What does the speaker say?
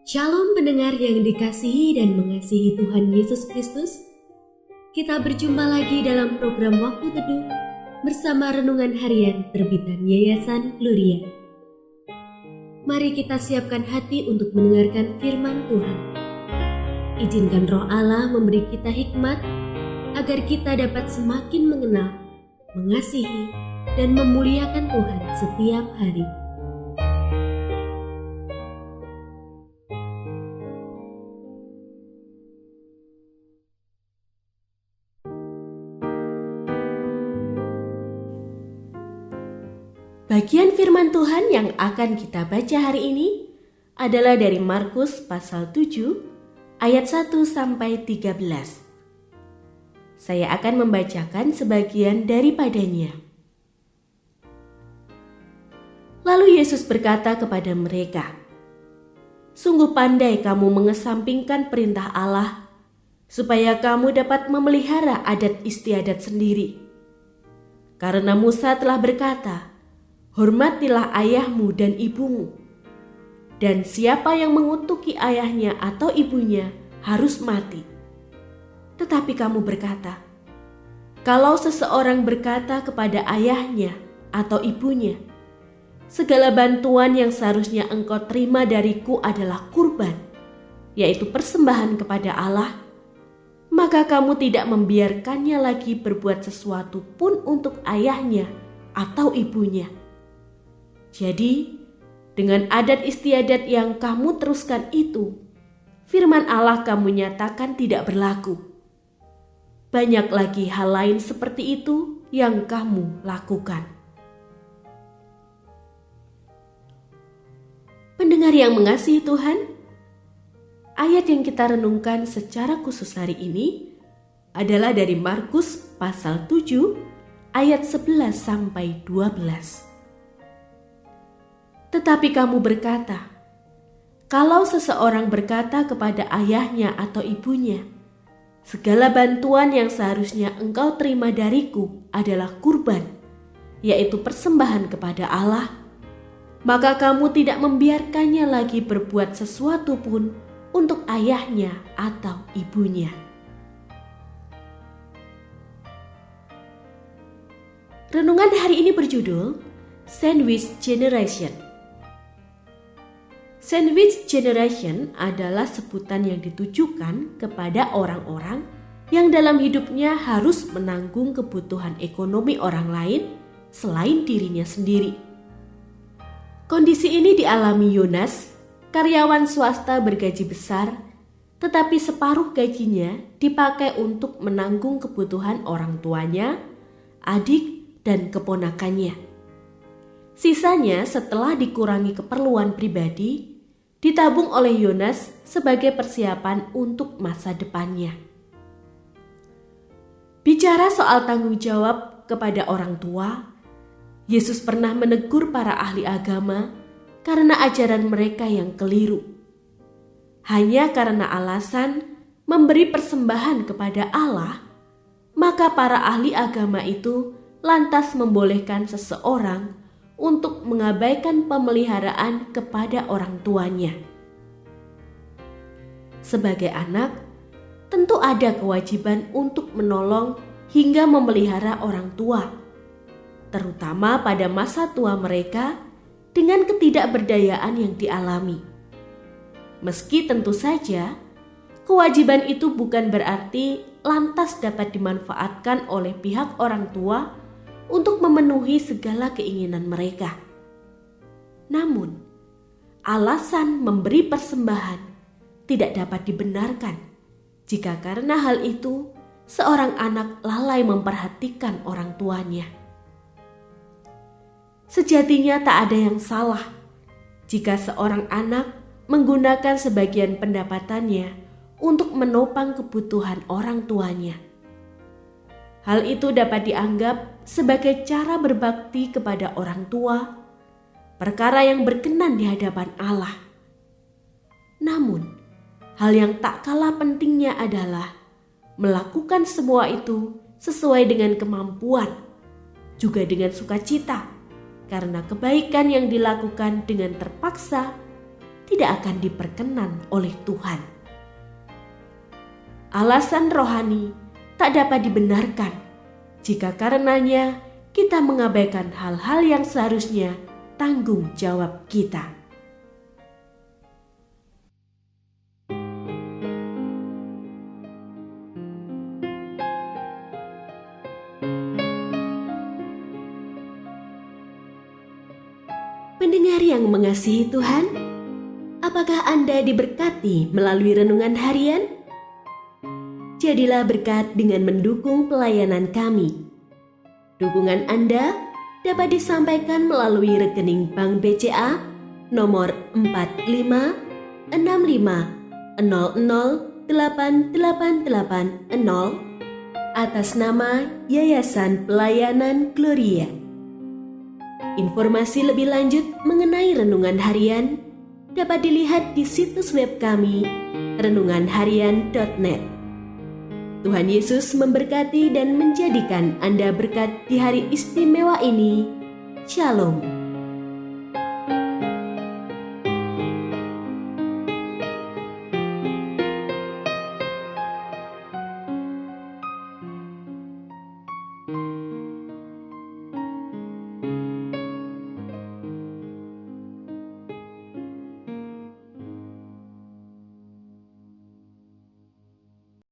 Shalom pendengar yang dikasihi dan mengasihi Tuhan Yesus Kristus. Kita berjumpa lagi dalam program Waktu Teduh bersama Renungan Harian terbitan Yayasan Gloria. Mari kita siapkan hati untuk mendengarkan firman Tuhan. Izinkan Roh Allah memberi kita hikmat agar kita dapat semakin mengenal, mengasihi, dan memuliakan Tuhan setiap hari. Bagian firman Tuhan yang akan kita baca hari ini adalah dari Markus pasal 7 ayat 1 sampai 13. Saya akan membacakan sebagian daripadanya. Lalu Yesus berkata kepada mereka, "Sungguh pandai kamu mengesampingkan perintah Allah, supaya kamu dapat memelihara adat istiadat sendiri. Karena Musa telah berkata, hormatilah ayahmu dan ibumu, dan siapa yang mengutuki ayahnya atau ibunya harus mati. Tetapi kamu berkata, kalau seseorang berkata kepada ayahnya atau ibunya, segala bantuan yang seharusnya engkau terima dariku adalah kurban, yaitu persembahan kepada Allah, maka kamu tidak membiarkannya lagi berbuat sesuatu pun untuk ayahnya atau ibunya. Jadi, dengan adat istiadat yang kamu teruskan itu, firman Allah kamu nyatakan tidak berlaku. Banyak lagi hal lain seperti itu yang kamu lakukan." Pendengar yang mengasihi Tuhan, ayat yang kita renungkan secara khusus hari ini adalah dari Markus pasal 7 ayat 11 sampai 12. Tetapi kamu berkata, kalau seseorang berkata kepada ayahnya atau ibunya, segala bantuan yang seharusnya engkau terima dariku adalah kurban, yaitu persembahan kepada Allah, maka kamu tidak membiarkannya lagi berbuat sesuatu pun untuk ayahnya atau ibunya. Renungan hari ini berjudul Sandwich Generation. Sandwich generation adalah sebutan yang ditujukan kepada orang-orang yang dalam hidupnya harus menanggung kebutuhan ekonomi orang lain selain dirinya sendiri. Kondisi ini dialami Yonas, karyawan swasta bergaji besar, tetapi separuh gajinya dipakai untuk menanggung kebutuhan orang tuanya, adik, dan keponakannya. Sisanya setelah dikurangi keperluan pribadi, ditabung oleh Yonas sebagai persiapan untuk masa depannya. Bicara soal tanggung jawab kepada orang tua, Yesus pernah menegur para ahli agama karena ajaran mereka yang keliru. Hanya karena alasan memberi persembahan kepada Allah, maka para ahli agama itu lantas membolehkan seseorang untuk mengabaikan pemeliharaan kepada orang tuanya. Sebagai anak, tentu ada kewajiban untuk menolong hingga memelihara orang tua, terutama pada masa tua mereka dengan ketidakberdayaan yang dialami. Meski tentu saja, kewajiban itu bukan berarti lantas dapat dimanfaatkan oleh pihak orang tua untuk memenuhi segala keinginan mereka. Namun, alasan memberi persembahan tidak dapat dibenarkan jika karena hal itu seorang anak lalai memperhatikan orang tuanya. Sejatinya tak ada yang salah jika seorang anak menggunakan sebagian pendapatannya untuk menopang kebutuhan orang tuanya. Hal itu dapat dianggap sebagai cara berbakti kepada orang tua, perkara yang berkenan di hadapan Allah. Namun, hal yang tak kalah pentingnya adalah melakukan semua itu sesuai dengan kemampuan, juga dengan sukacita, karena kebaikan yang dilakukan dengan terpaksa tidak akan diperkenan oleh Tuhan. Alasan rohani tak dapat dibenarkan jika karenanya kita mengabaikan hal-hal yang seharusnya tanggung jawab kita. Pendengar yang mengasihi Tuhan, apakah Anda diberkati melalui renungan harian? Jadilah berkat dengan mendukung pelayanan kami. Dukungan Anda dapat disampaikan melalui rekening Bank BCA nomor 4565008880 atas nama Yayasan Pelayanan Gloria. Informasi lebih lanjut mengenai renungan harian dapat dilihat di situs web kami renunganharian.net. Tuhan Yesus memberkati dan menjadikan Anda berkat di hari istimewa ini. Shalom.